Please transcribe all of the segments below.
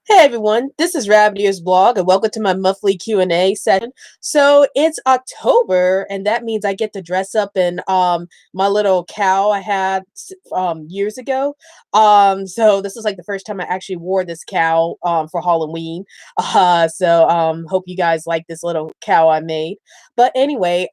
Hey everyone, this is Rabbitearsblog and welcome to my monthly Q&A session. So it's October and that means I get to dress up in my little cow I had years ago. So this is like the first time I actually wore this cow for Halloween. Hope you guys like this little cow I made. But anyway,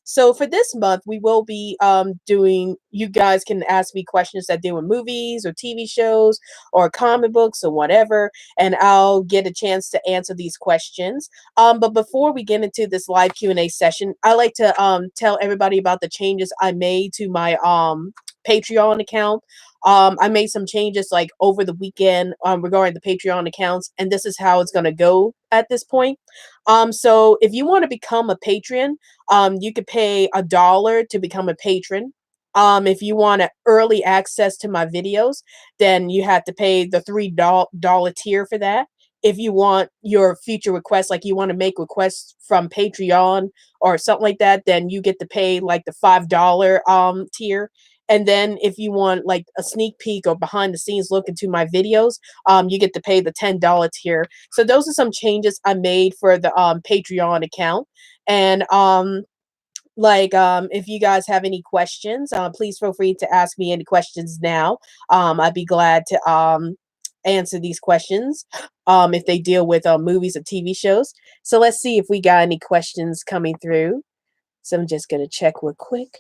so for this month, we will be doing, you guys can ask me questions that deal with movies or TV shows or comic books or whatever, and I'll get a chance to answer these questions. But before we get into this live Q&A session, I like to tell everybody about the changes I made to my Patreon account. I made some changes like over the weekend regarding the Patreon accounts, and this is how it's going to go at this point. So if you want to become a patron, you could pay $1 to become a patron. If you want early access to my videos, then you have to pay the $3 tier for that. If you want your future requests, like you want to make requests from Patreon or something like that, then you get to pay like the $5 tier. And then if you want like a sneak peek or behind the scenes look into my videos, you get to pay the $10 tier. So those are some changes I made for the Patreon account. And if you guys have any questions, please feel free to ask me any questions now. I'd be glad to answer these questions if they deal with movies or TV shows. So let's see if we got any questions coming through. So I'm just going to check real quick.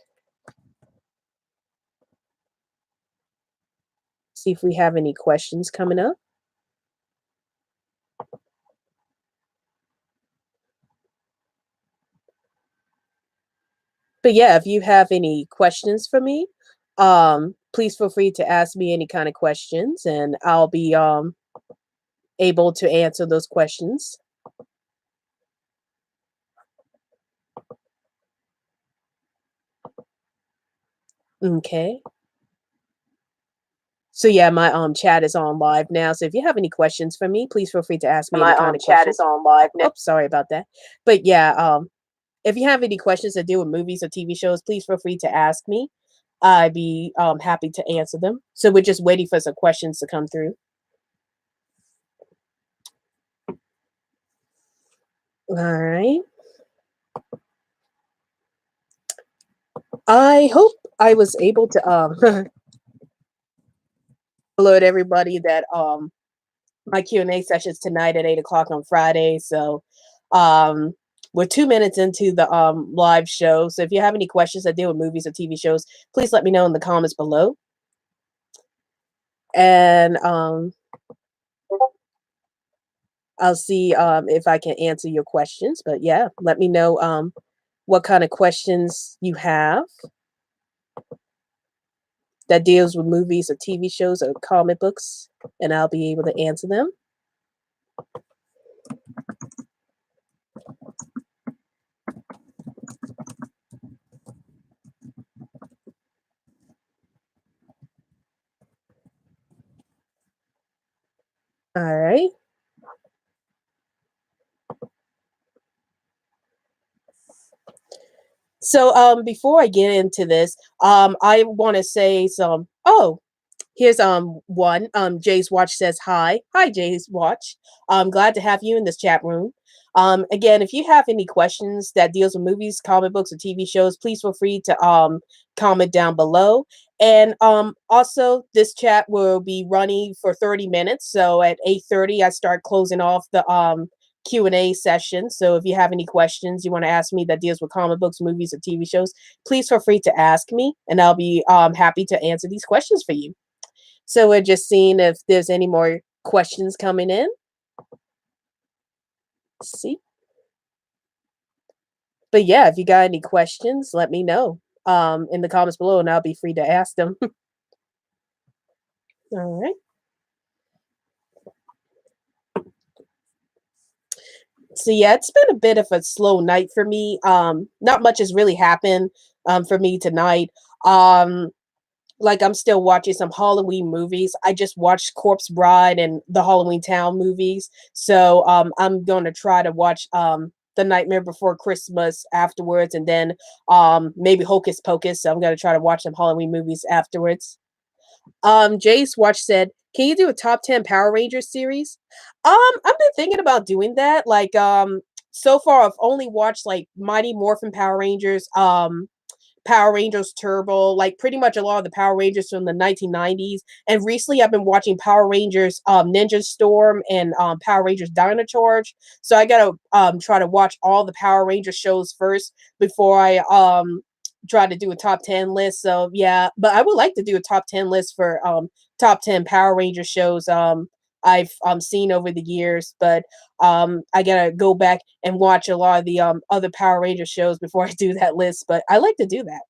See if we have any questions coming up. But yeah, if you have any questions for me, please feel free to ask me any kind of questions and I'll be able to answer those questions. Okay. So yeah, my chat is on live now. So if you have any questions for me, please feel free to ask me any kind of chat questions. is on live now. Oops, sorry about that. But yeah, if you have any questions that deal with movies or TV shows, please feel free to ask me. I'd be happy to answer them. So we're just waiting for some questions to come through. All right. I hope I was able to alert everybody that my Q&A sessions tonight at 8 o'clock on Friday. So we're 2 minutes into the live show. So if you have any questions that deal with movies or TV shows, please let me know in the comments below. And I'll see if I can answer your questions. But yeah, let me know what kind of questions you have that deals with movies or TV shows or comic books, and I'll be able to answer them. All right. So before I get into this, I want to say some. Oh, here's one. Jay's Watch says hi. Hi, Jay's Watch. I'm glad to have you in this chat room. Again, if you have any questions that deals with movies, comic books, or TV shows, please feel free to comment down below. And also, this chat will be running for 30 minutes. So at 8:30, I start closing off the Q&A session. So if you have any questions you want to ask me that deals with comic books, movies, or TV shows, please feel free to ask me, and I'll be happy to answer these questions for you. So we're just seeing if there's any more questions coming in. Let's see. But yeah, if you got any questions, let me know in the comments below, and I'll be free to ask them. All right. So yeah, it's been a bit of a slow night for me. Not much has really happened for me tonight. Like I'm still watching some Halloween movies. I just watched Corpse Bride and the Halloween Town movies. So I'm gonna try to watch The Nightmare Before Christmas afterwards, and then maybe Hocus Pocus. So I'm gonna try to watch some Halloween movies afterwards. Jace Watch said, Can you do a top 10 Power Rangers series? I've been thinking about doing that. Like, so far I've only watched like Mighty Morphin Power Rangers, Power Rangers Turbo, like pretty much a lot of the Power Rangers from the 1990s. And recently I've been watching Power Rangers Ninja Storm and Power Rangers Dino Charge. So I gotta try to watch all the Power Ranger shows first before I try to do a top 10 list. So yeah, but I would like to do a top 10 list for top 10 Power Ranger shows I've seen over the years, but I gotta go back and watch a lot of the other Power Ranger shows before I do that list. But I like to do that.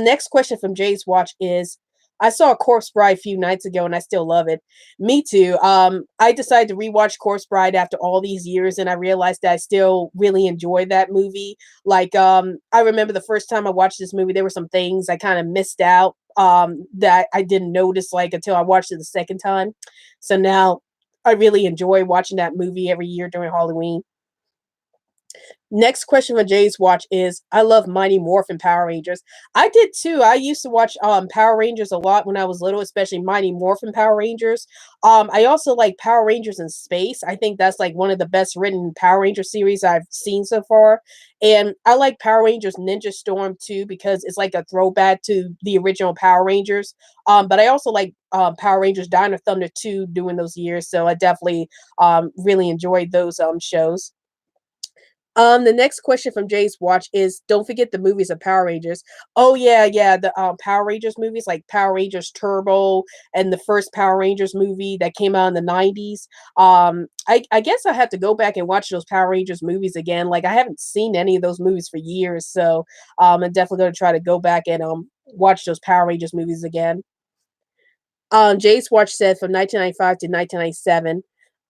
Next question from Jay's Watch is I saw Corpse Bride a few nights ago and I still love it. Me too. I decided to rewatch Corpse Bride after all these years and I realized that I still really enjoy that movie. Like, I remember the first time I watched this movie, there were some things I kind of missed out that I didn't notice like until I watched it the second time. So now I really enjoy watching that movie every year during Halloween. Next question for Jay's Watch is I love Mighty Morphin Power Rangers. I did too. I used to watch Power Rangers a lot when I was little, especially Mighty Morphin Power Rangers. I also like Power Rangers in Space. I think that's like one of the best written Power Ranger series I've seen so far. And I like Power Rangers Ninja Storm too because it's like a throwback to the original Power Rangers. But I also like Power Rangers Dino Thunder 2 during those years. So I definitely really enjoyed those shows. The next question from Jay's Watch is don't forget the movies of Power Rangers. Oh yeah, yeah, the Power Rangers movies like Power Rangers Turbo and the first Power Rangers movie that came out in the 90s. I guess I have to go back and watch those Power Rangers movies again. Like I haven't seen any of those movies for years, so I'm definitely going to try to go back and watch those Power Rangers movies again. Jace Watch said from 1995 to 1997.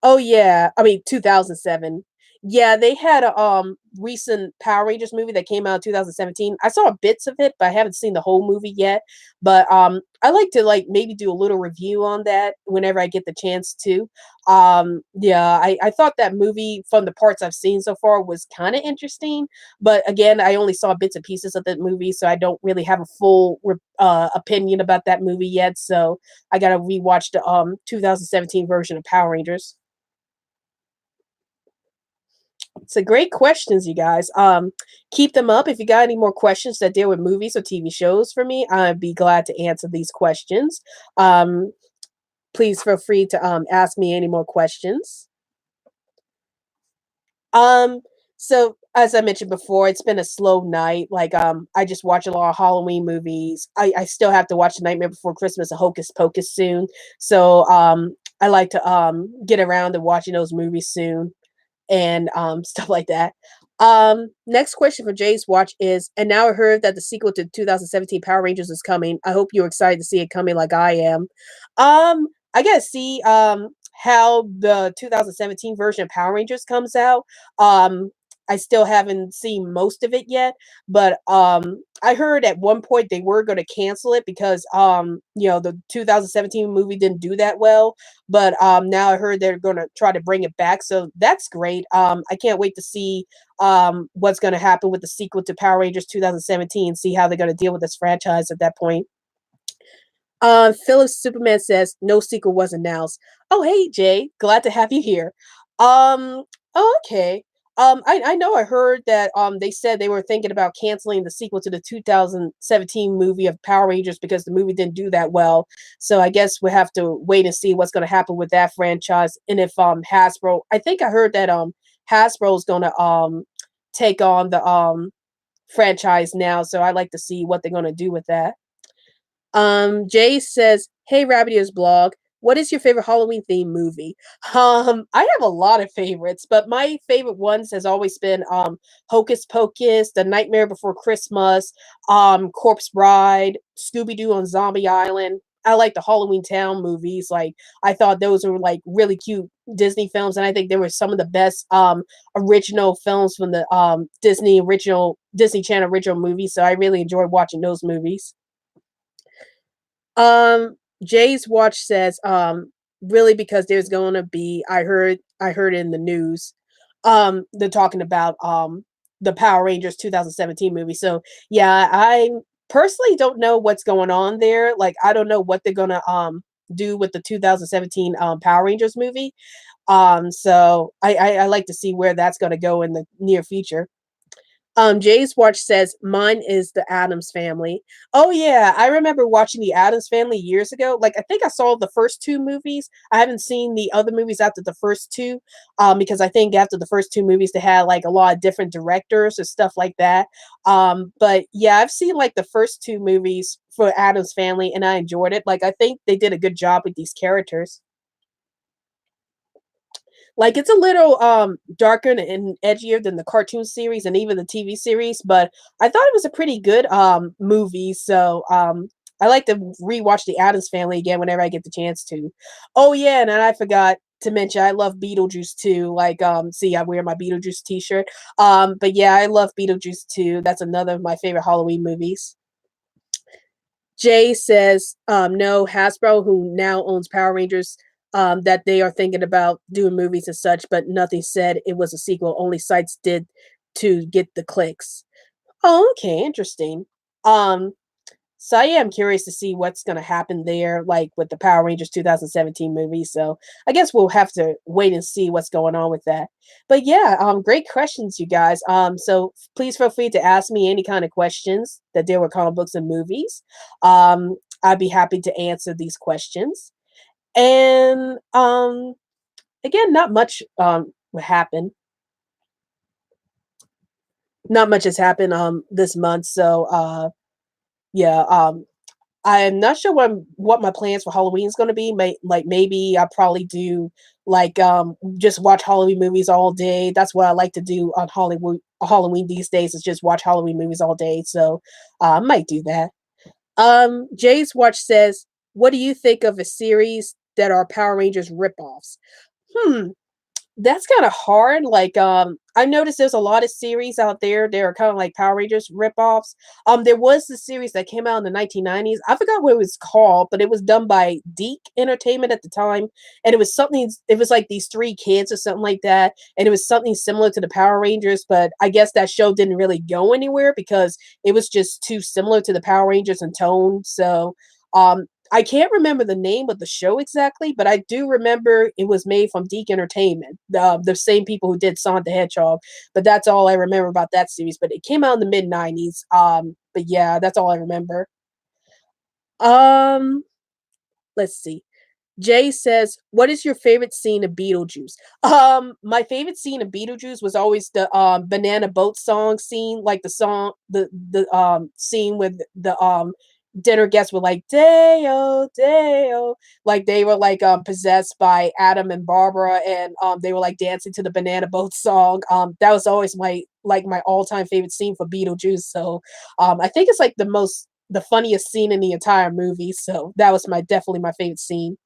Oh yeah, I mean 2007. Yeah, they had a recent Power Rangers movie that came out in 2017. I saw bits of it, but I haven't seen the whole movie yet. But I like to like maybe do a little review on that whenever I get the chance to. Yeah, I thought that movie from the parts I've seen so far was kind of interesting, but again, I only saw bits and pieces of that movie, so I don't really have a full opinion about that movie yet. So I gotta rewatch the 2017 version of Power Rangers. So great questions, you guys. Keep them up. If you got any more questions that deal with movies or TV shows for me, I'd be glad to answer these questions. Um, please feel free to ask me any more questions. Um, so as I mentioned before, it's been a slow night. Like, I just watch a lot of Halloween movies. I still have to watch The Nightmare Before Christmas and Hocus Pocus soon. So, I like to get around to watching those movies soon and stuff like that. Next question for Jay's Watch is, and now I heard that the sequel to 2017 Power Rangers is coming. I hope you're excited to see it coming like I am. I gotta see how the 2017 version of Power Rangers comes out. Um, I still haven't seen most of it yet, but I heard at one point they were going to cancel it because the 2017 movie didn't do that well. But now I heard they're going to try to bring it back, so that's great. I can't wait to see what's going to happen with the sequel to Power Rangers 2017. See how they're going to deal with this franchise at that point. Philip Superman says no sequel was announced. Oh, hey Jay, glad to have you here. Oh, okay. I know I heard that they said they were thinking about canceling the sequel to the 2017 movie of Power Rangers because the movie didn't do that well. So I guess we have to wait and see what's going to happen with that franchise and if Hasbro. I think I heard that Hasbro's going to take on the franchise now. So I'd like to see what they're going to do with that. Jay says, "Hey, Rabbitearsblog, what is your favorite Halloween themed movie?" I have a lot of favorites, but my favorite ones has always been Hocus Pocus, The Nightmare Before Christmas, Corpse Bride, Scooby Doo on Zombie Island. I like the Halloween Town movies. Like I thought those were like really cute Disney films, and I think they were some of the best original films from the Disney Channel original movies. So I really enjoyed watching those movies. Um, Jay's Watch says, really because there's gonna be I heard in the news, they're talking about the Power Rangers 2017 movie. So yeah, I personally don't know what's going on there. Like I don't know what they're gonna do with the 2017 Power Rangers movie. So I like to see where that's going to go in the near future. Jay's Watch says mine is the Adams Family. Oh yeah, I remember watching the Adams Family years ago. Like I think I saw the first two movies. I haven't seen the other movies after the first two, because I think after the first two movies they had like a lot of different directors or stuff like that. But yeah, I've seen like the first two movies for Adams Family, and I enjoyed it. Like I think they did a good job with these characters. Like it's a little darker and edgier than the cartoon series and even the TV series, but I thought it was a pretty good movie. So I like to rewatch The Addams Family again whenever I get the chance to. Oh yeah, and then I forgot to mention I love Beetlejuice too. Like see, I wear my Beetlejuice t-shirt. But yeah, I love Beetlejuice too. That's another of my favorite Halloween movies. Jay says, no, Hasbro, who now owns Power Rangers, that they are thinking about doing movies and such, but nothing said it was a sequel. Only sites did to get the clicks. Oh, okay, interesting. Um, so I am curious to see what's going to happen there, like with the Power Rangers 2017 movie. So I guess we'll have to wait and see what's going on with that. But yeah, great questions, you guys. So please feel free to ask me any kind of questions that deal with comic books and movies. I'd be happy to answer these questions. And again, not much will happen. Not much has happened this month. So yeah, I'm not sure what my plans for Halloween is going to be. Like maybe I'll probably do like just watch Halloween movies all day. That's what I like to do on Halloween these days is just watch Halloween movies all day. So I might do that. Jay's Watch says, "What do you think of a series that are Power Rangers ripoffs?" Hmm, that's kinda hard, like, I noticed there's a lot of series out there that are kinda like Power Rangers ripoffs. There was this series that came out in the 1990s. I forgot what it was called, but it was done by Deke Entertainment at the time, and it was like these 3 kids or something like that, and it was something similar to the Power Rangers, but I guess that show didn't really go anywhere because it was just too similar to the Power Rangers in tone, so, I can't remember the name of the show exactly, but I do remember it was made from Deke Entertainment, the same people who did Sonic the Hedgehog. But that's all I remember about that series. But it came out in the mid '90s. But yeah, that's all I remember. Um, let's see. Jay says, "What is your favorite scene of Beetlejuice?" My favorite scene of Beetlejuice was always the banana boat song scene, like the scene with the dinner guests were like Deo Deo, like they were like possessed by Adam and Barbara, and they were like dancing to the banana boat song. That was always my all time favorite scene for Beetlejuice. So I think it's like the funniest scene in the entire movie. So that was my definitely my favorite scene.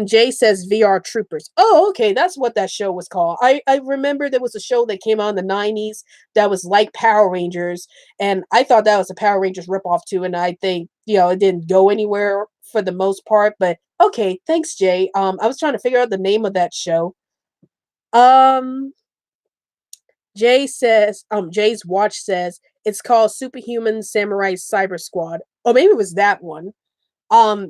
Jay says VR Troopers. Oh, okay, that's what that show was called. I remember there was a show that came out in the '90s that was like Power Rangers, and I thought that was a Power Rangers ripoff too. And I think it didn't go anywhere for the most part. But okay, thanks, Jay. I was trying to figure out the name of that show. Um, Jay's Watch says it's called Superhuman Samurai Cyber Squad. Oh, maybe it was that one.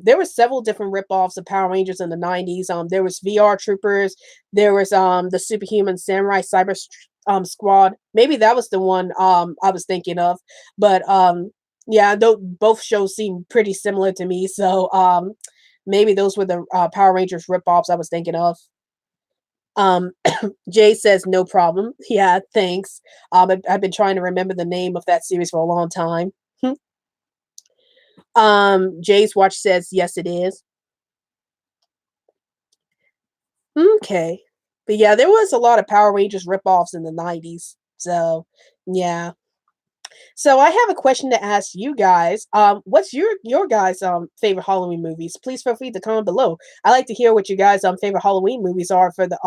There were several different ripoffs of Power Rangers in the '90s. There was VR Troopers. There was the Superhuman Samurai Squad. Maybe that was the one I was thinking of. But yeah, both shows seem pretty similar to me. So maybe those were the Power Rangers ripoffs I was thinking of. Um, Jay says no problem. Yeah, thanks. I've been trying to remember the name of that series for a long time. Jay's Watch says yes, it is. Okay. But yeah, there was a lot of Power Rangers ripoffs in the '90s. So, yeah. So I have a question to ask you guys. What's your guys' favorite Halloween movies? Please feel free to comment below. I like to hear what you guys' favorite Halloween movies are for the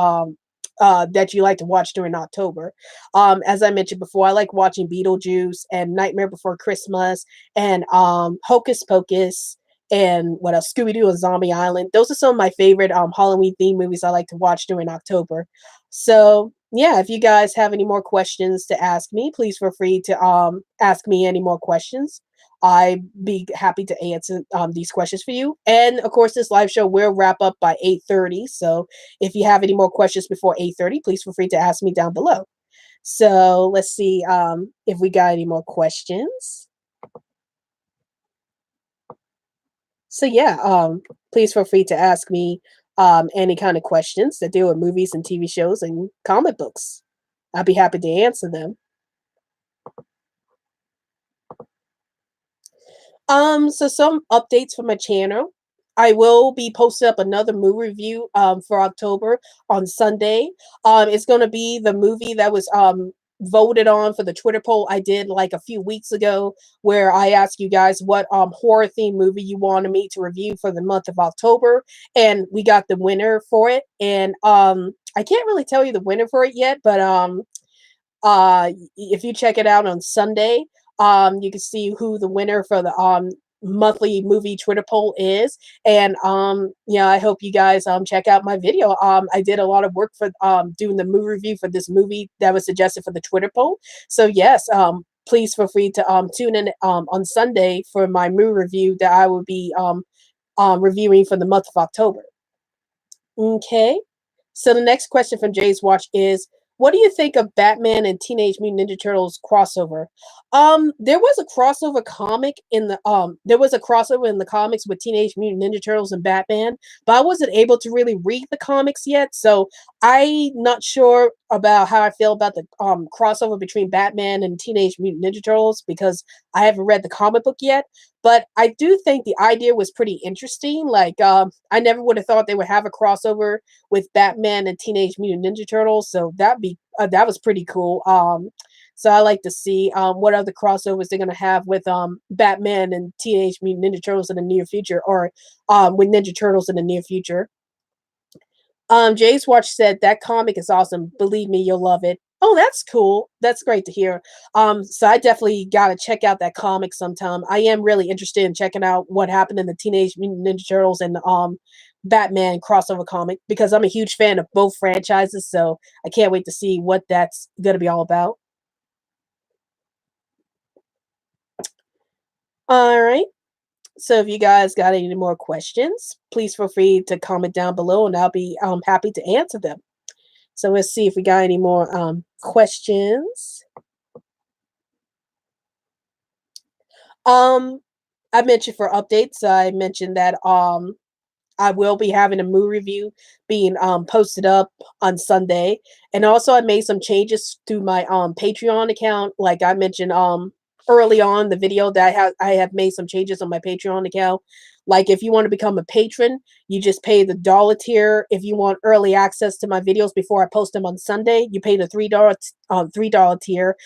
that you like to watch during October. As I mentioned before, I like watching Beetlejuice and Nightmare Before Christmas and Hocus Pocus and what else? Scooby Doo and Zombie Island. Those are some of my favorite Halloween themed movies I like to watch during October. So yeah, if you guys have any more questions to ask me, please feel free to ask me any more questions. I'd be happy to answer these questions for you. And of course, this live show will wrap up by 8:30. So if you have any more questions before 8:30, please feel free to ask me down below. So let's see if we got any more questions. So yeah, please feel free to ask me any kind of questions that deal with movies and TV shows and comic books. I'll be happy to answer them. So some updates for my channel. I will be posting up another movie review for October on Sunday. It's gonna be the movie that was voted on for the Twitter poll I did like a few weeks ago, where I asked you guys what horror themed movie you wanted me to review for the month of October, and we got the winner for it. And I can't really tell you the winner for it yet, but if you check it out on Sunday, you can see who the winner for the monthly movie Twitter poll is. And yeah, I hope you guys check out my video. I did a lot of work for doing the movie review for this movie that was suggested for the Twitter poll. So yes, please feel free to tune in on Sunday for my movie review that I will be reviewing for the month of October. Okay. So the next question from Jay's Watch is, what do you think of Batman and Teenage Mutant Ninja Turtles crossover? There was a crossover comic in the there was a crossover in the comics with Teenage Mutant Ninja Turtles and Batman, but I wasn't able to really read the comics yet, so I'm not sure about how I feel about the crossover between Batman and Teenage Mutant Ninja Turtles because I haven't read the comic book yet. But I do think the idea was pretty interesting. Like, I never would have thought they would have a crossover with Batman and Teenage Mutant Ninja Turtles, so that was pretty cool. So I like to see what other crossovers they're gonna have with Batman and Teenage Mutant Ninja Turtles in the near future, or with Ninja Turtles in the near future. Jay's Watch said that comic is awesome. Believe me, you'll love it. Oh, that's cool. That's great to hear. So I definitely gotta check out that comic sometime. I am really interested in checking out what happened in the Teenage Mutant Ninja Turtles and Batman crossover comic because I'm a huge fan of both franchises. So I can't wait to see what that's gonna be all about. All right. So if you guys got any more questions, please feel free to comment down below, and I'll be happy to answer them. So let's see if we got any more questions. Um, I mentioned for updates, I mentioned that I will be having a movie review being posted up on Sunday. And also I made some changes to my Patreon account. Like I mentioned early on the video that I have made some changes on my Patreon account. Like if you want to become a patron, you just pay the dollar tier. If you want early access to my videos before I post them on Sunday, you pay the $3 tier.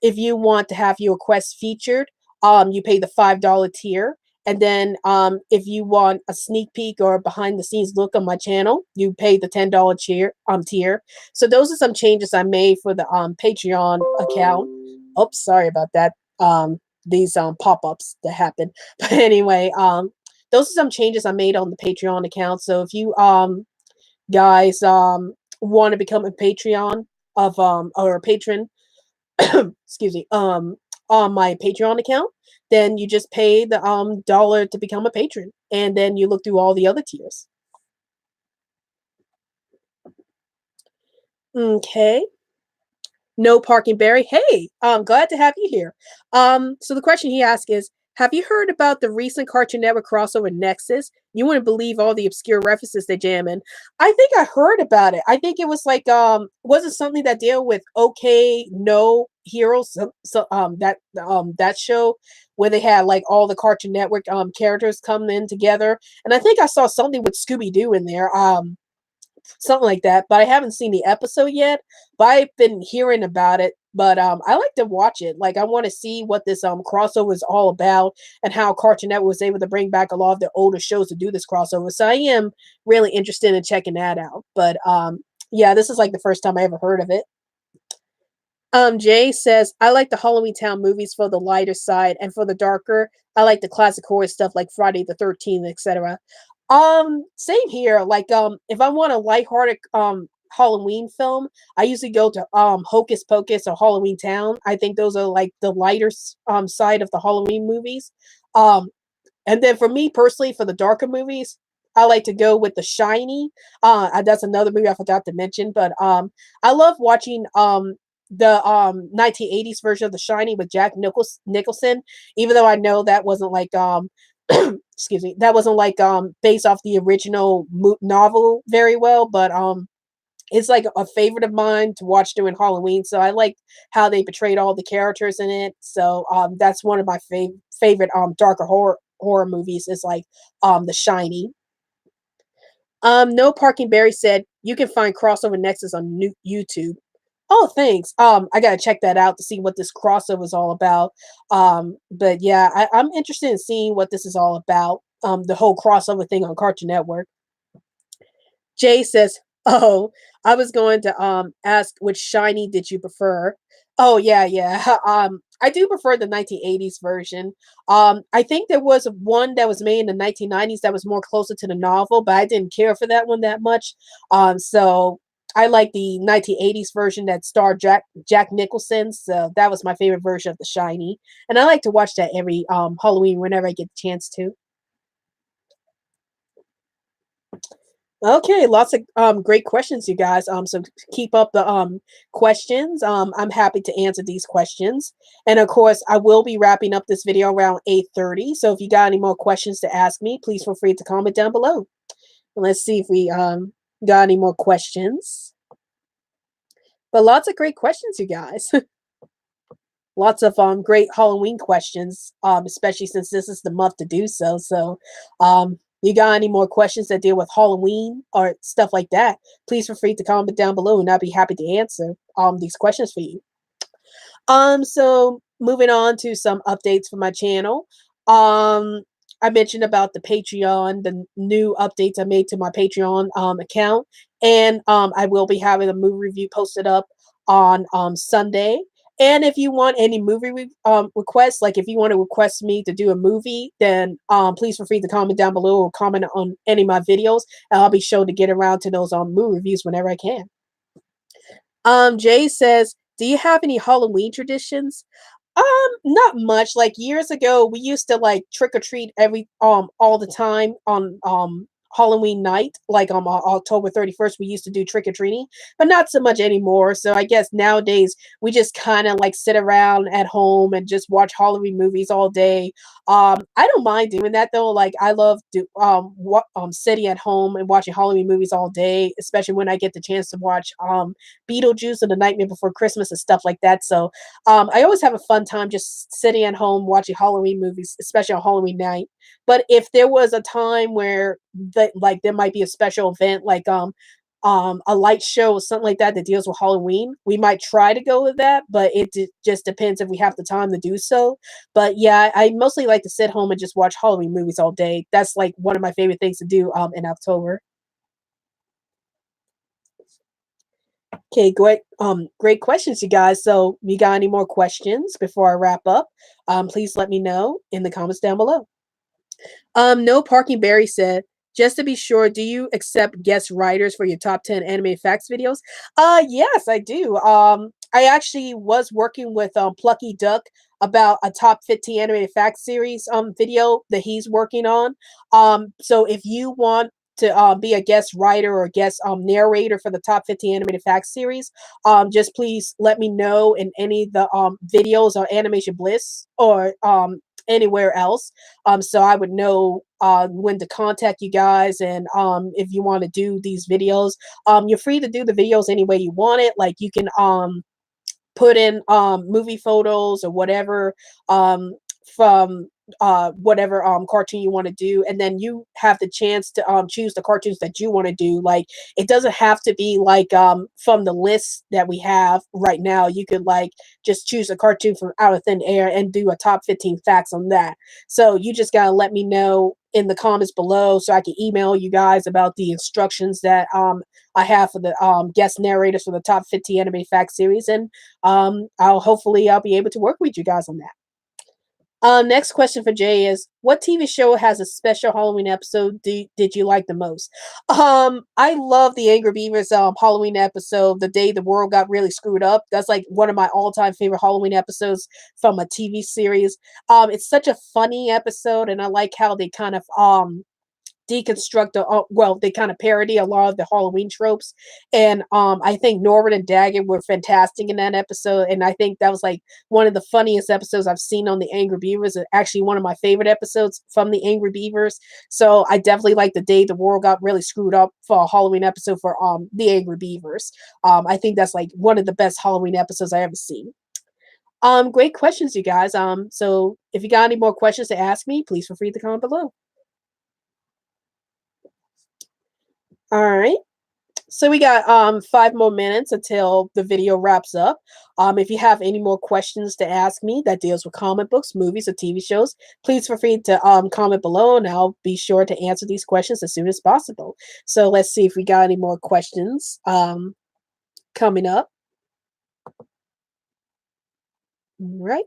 If you want to have your requests featured, you pay the $5 tier. And then if you want a sneak peek or behind the scenes look on my channel, you pay the $10 tier. So those are some changes I made for the Patreon account. Oops, sorry about that. These pop-ups that happen. But anyway, those are some changes I made on the Patreon account. So if you guys want to become a Patreon of or a patron, excuse me, on my Patreon account, then you just pay the dollar to become a patron, and then you look through all the other tiers. Okay. No parking, Barry. Hey, I'm glad to have you here. So the question he asked is, have you heard about the recent Cartoon Network crossover Nexus? You wouldn't believe all the obscure references they jam in. I think I heard about it. I think it was like was it something that deal with OK No Heroes? That show where they had like all the Cartoon Network characters come in together. And I think I saw something with Scooby Doo in there. Something like that, but I haven't seen the episode yet. But I've been hearing about it. But I like to watch it. Like I want to see what this crossover is all about and how Cartoon Network was able to bring back a lot of the older shows to do this crossover. So I am really interested in checking that out. But yeah, this is like the first time I ever heard of it. Jay says, I like the Halloween Town movies for the lighter side, and for the darker, I like the classic horror stuff like Friday the 13th, etc. Same here. Like, if I want a lighthearted Halloween film, I usually go to Hocus Pocus or Halloween Town. I think those are like the lighter side of the Halloween movies. Um, and then for me personally, for the darker movies, I like to go with The Shiny. That's another movie I forgot to mention, but I love watching the 1980s version of The Shiny with Jack Nicholson, even though I know that wasn't like excuse me, that wasn't like based off the original novel very well, but it's like a favorite of mine to watch during Halloween. So I like how they portrayed all the characters in it. So that's one of my favorite darker horror movies is like The Shiny. No Parking Barry said you can find Crossover Nexus on YouTube. Oh, thanks. I gotta check that out to see what this crossover is all about. But yeah, I'm interested in seeing what this is all about. The whole crossover thing on Cartoon Network. Jay says, "Oh, I was going to ask which shiny did you prefer?" Oh yeah, yeah. I do prefer the 1980s version. I think there was one that was made in the 1990s that was more closer to the novel, but I didn't care for that one that much. So I like the 1980s version that starred Jack Nicholson. So that was my favorite version of the shiny, and I like to watch that every Halloween whenever I get the chance to. Okay, lots of great questions, you guys. So keep up the questions. I'm happy to answer these questions, and of course, I will be wrapping up this video around 8:30. So if you got any more questions to ask me, please feel free to comment down below. Let's see if we got any more questions. But lots of great questions, you guys. Lots of great Halloween questions, especially since this is the month to do so. So, you got any more questions that deal with Halloween or stuff like that? Please feel free to comment down below, and I'll be happy to answer these questions for you. So moving on to some updates for my channel. Um, I mentioned about the Patreon, the new updates I made to my Patreon account, and I will be having a movie review posted up on Sunday. And if you want any movie requests, like if you want to request me to do a movie, then please feel free to comment down below or comment on any of my videos, and I'll be sure to get around to those movie reviews whenever I can. Jay says, "Do you have any Halloween traditions?" Not much. Like years ago, we used to like trick or treat every all the time on Halloween night, like on October 31st, we used to do trick or treating, but not so much anymore. So I guess nowadays we just kind of like sit around at home and just watch Halloween movies all day. I don't mind doing that though. Like I love sitting at home and watching Halloween movies all day, especially when I get the chance to watch Beetlejuice and The Nightmare Before Christmas and stuff like that. So I always have a fun time just sitting at home watching Halloween movies, especially on Halloween night. But if there was a time where like there might be a special event like a light show or something like that that deals with Halloween, we might try to go with that, but it just depends if we have the time to do so. But yeah, I mostly like to sit home and just watch Halloween movies all day. That's like one of my favorite things to do in October. Okay, great questions, you guys. So, you got any more questions before I wrap up? Please let me know in the comments down below. No Parking Barry said, just to be sure, do you accept guest writers for your top 10 anime facts videos? Yes, I do. I actually was working with Plucky Duck about a top 15 anime facts series video that he's working on. So if you want to be a guest writer or guest narrator for the top 15 animated facts series, just please let me know in any of the videos on Animation Bliss or anywhere else, so I would know when to contact you guys. And if you want to do these videos, you're free to do the videos any way you want it. Like you can put in movie photos or whatever from whatever cartoon you want to do, and then you have the chance to choose the cartoons that you want to do. Like it doesn't have to be like from the list that we have right now. You could like just choose a cartoon from out of thin air and do a top 15 facts on that. So you just gotta let me know in the comments below so I can email you guys about the instructions that I have for the guest narrators for the top 50 anime fact series, and I'll be able to work with you guys on that. Next question for Jay is, what TV show has a special Halloween episode did you like the most? I love the Angry Beavers Halloween episode, The Day the World Got Really Screwed Up. That's like one of my all-time favorite Halloween episodes from a TV series. It's such a funny episode, and I like how they kind of deconstruct they kind of parody a lot of the Halloween tropes. And I think Norman and Daggett were fantastic in that episode, and I think that was like one of the funniest episodes I've seen on the Angry Beavers, and actually one of my favorite episodes from the Angry Beavers. So I definitely like The Day the World Got Really Screwed Up for a Halloween episode for the Angry Beavers. I think that's like one of the best Halloween episodes I ever seen. Great questions, you guys. So if you got any more questions to ask me, please feel free to comment below. All right. So we got 5 more minutes until the video wraps up. If you have any more questions to ask me that deals with comic books, movies, or TV shows, please feel free to comment below, and I'll be sure to answer these questions as soon as possible. So let's see if we got any more questions coming up. All right.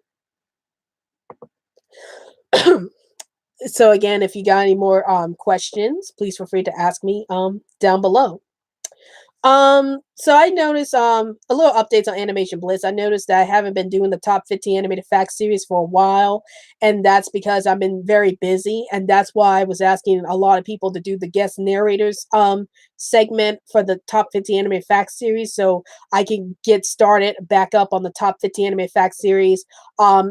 So again, if you got any more questions, please feel free to ask me down below. So I noticed a little updates on Animation Bliss. I noticed that I haven't been doing the top 50 animated facts series for a while, and that's because I've been very busy, and that's why I was asking a lot of people to do the guest narrators segment for the top 50 animated facts series, so I can get started back up on the top 50 animated facts series.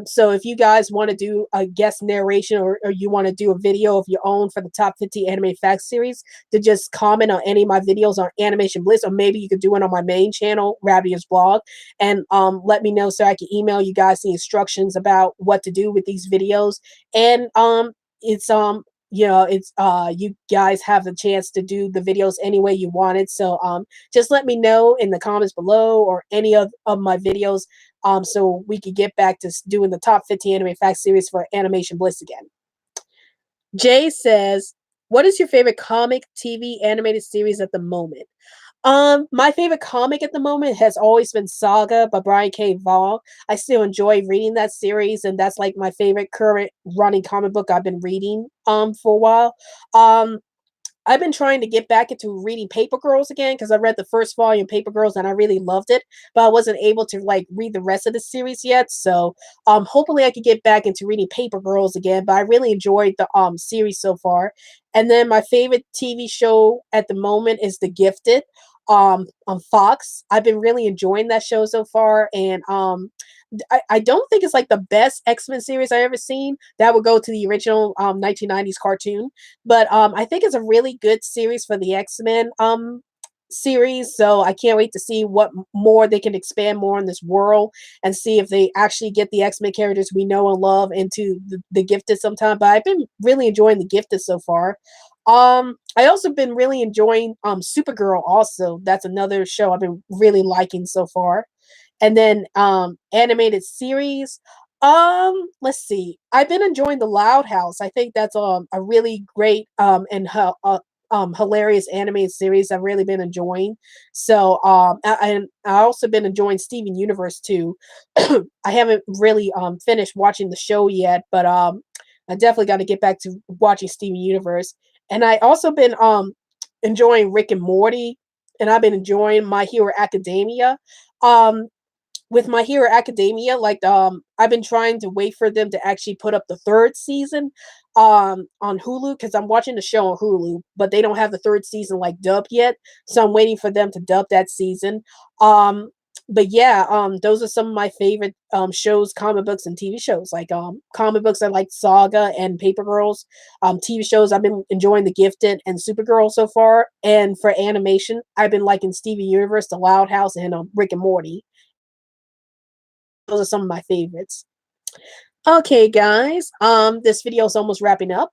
So if you guys want to do a guest narration, or you want to do a video of your own for the top 50 animated facts series, to just comment on any of my videos on Animation Bliss, or maybe you could do it on my main channel, Rabbitearsblog, and let me know so I can email you guys the instructions about what to do with these videos. And it's it's you guys have the chance to do the videos any way you want it. So just let me know in the comments below, or any of my videos, so we could get back to doing the top 50 anime facts series for Animation Bliss again. Jay says, what is your favorite comic, TV, animated series at the moment? My favorite comic at the moment has always been Saga by Brian K. Vaughan. I still enjoy reading that series, and that's like my favorite current running comic book I've been reading for a while. I've been trying to get back into reading Paper Girls again, because I read the first volume Paper Girls and I really loved it, but I wasn't able to like read the rest of the series yet. So hopefully I could get back into reading Paper Girls again, but I really enjoyed the series so far. And then my favorite TV show at the moment is The Gifted on Fox. I've been really enjoying that show so far, and I don't think it's like the best X-Men series I ever seen. That would go to the original 1990s cartoon, but I think it's a really good series for the X-Men series. So I can't wait to see what more they can expand more in this world, and see if they actually get the X-Men characters we know and love into the Gifted sometime. But I've been really enjoying the Gifted so far. I also been really enjoying Supergirl also. That's another show I've been really liking so far. And then animated series. Let's see. I've been enjoying The Loud House. I think that's a really great hilarious animated series I've really been enjoying. So and I also been enjoying Steven Universe too. I haven't really finished watching the show yet, but I definitely got to get back to watching Steven Universe. And I also been enjoying Rick and Morty, and I've been enjoying My Hero Academia. Um with My Hero Academia, like I've been trying to wait for them to actually put up the third season on Hulu, because I'm watching the show on Hulu, but they don't have the third season like dubbed yet. So I'm waiting for them to dub that season. But yeah, those are some of my favorite shows, comic books, and TV shows. Like comic books, I like Saga and Paper Girls. TV shows, I've been enjoying The Gifted and Supergirl so far. And for animation, I've been liking Steven Universe, The Loud House, and Rick and Morty. Those are some of my favorites. Okay, guys. This video is almost wrapping up.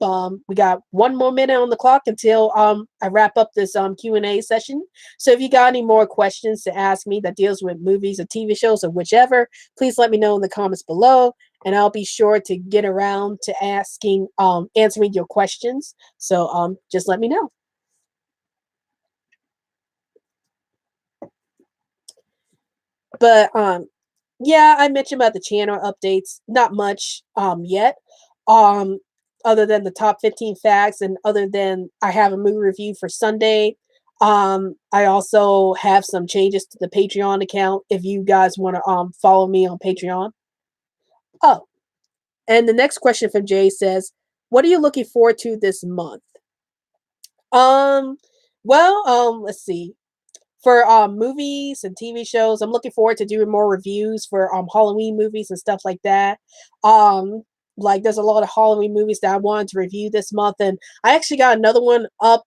We got 1 more minute on the clock until I wrap up this Q&A session. So if you got any more questions to ask me that deals with movies or TV shows or whichever, please let me know in the comments below, and I'll be sure to get around to answering your questions. So just let me know. But Yeah, I mentioned about the channel updates. Not much yet. Um Other than the top 15 facts and other than I have a movie review for Sunday. I also have some changes to the Patreon account if you guys want to follow me on Patreon. Oh, and the next question from Jay says, "What are you looking forward to this month?" Um let's see. For movies and TV shows, I'm looking forward to doing more reviews for Halloween movies and stuff like that. Um like there's a lot of Halloween movies that I wanted to review this month, and I actually got another one up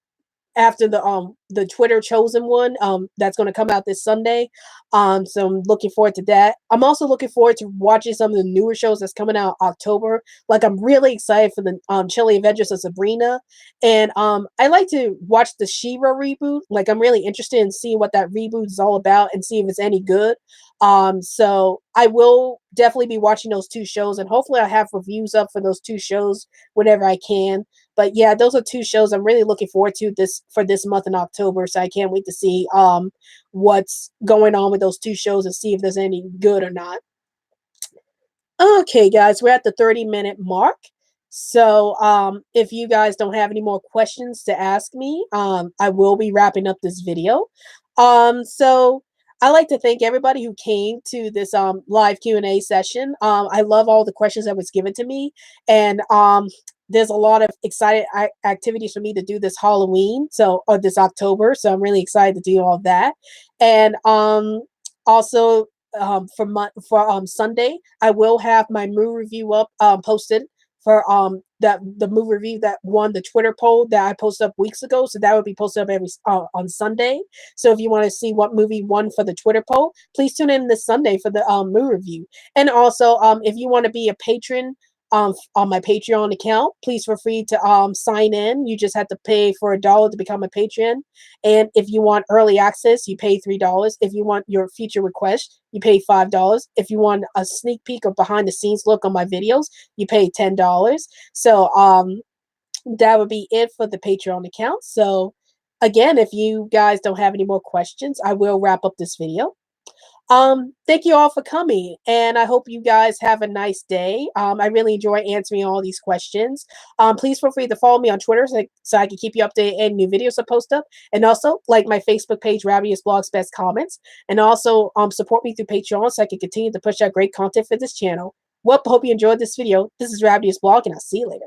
after the Twitter chosen one that's going to come out this Sunday. So I'm looking forward to that. I'm also looking forward to watching some of the newer shows that's coming out October. Like I'm really excited for the Chilly Adventures of Sabrina, and I like to watch the She-Ra reboot. Like I'm really interested in seeing what that reboot is all about and see if it's any good. So I will definitely be watching those two shows, and hopefully I have reviews up for those two shows whenever I can. But yeah, those are two shows I'm really looking forward to this month in October. So I can't wait to see what's going on with those two shows and see if there's any good or not. Okay, guys, we're at the 30-minute mark. So if you guys don't have any more questions to ask me, I will be wrapping up this video. So I like to thank everybody who came to this live Q&A session. I love all the questions that was given to me, and there's a lot of excited activities for me to do this Halloween, or this October. So I'm really excited to do all of that. And also for Sunday, I will have my movie review up posted for that the movie review that won the Twitter poll that I posted up weeks ago. So that would be posted up every on Sunday. So if you want to see what movie won for the Twitter poll, please tune in this Sunday for the movie review. And also, if you want to be a patron on my Patreon account, please feel free to sign in. You just have to pay for $1 to become a patron. And if you want early access, you pay $3. If you want your feature request, you pay $5. If you want a sneak peek or behind the scenes look on my videos, you pay $10. So that would be it for the Patreon account. So again, if you guys don't have any more questions, I will wrap up this video. Thank you all for coming, and I hope you guys have a nice day. I really enjoy answering all these questions. Please feel free to follow me on Twitter so I can keep you updated and new videos I post up, and also like my Facebook page, Rabbitearsblog's Best Comments, and also support me through Patreon so I can continue to push out great content for this channel. Well, hope you enjoyed this video. This is Rabbitearsblog, and I'll see you later.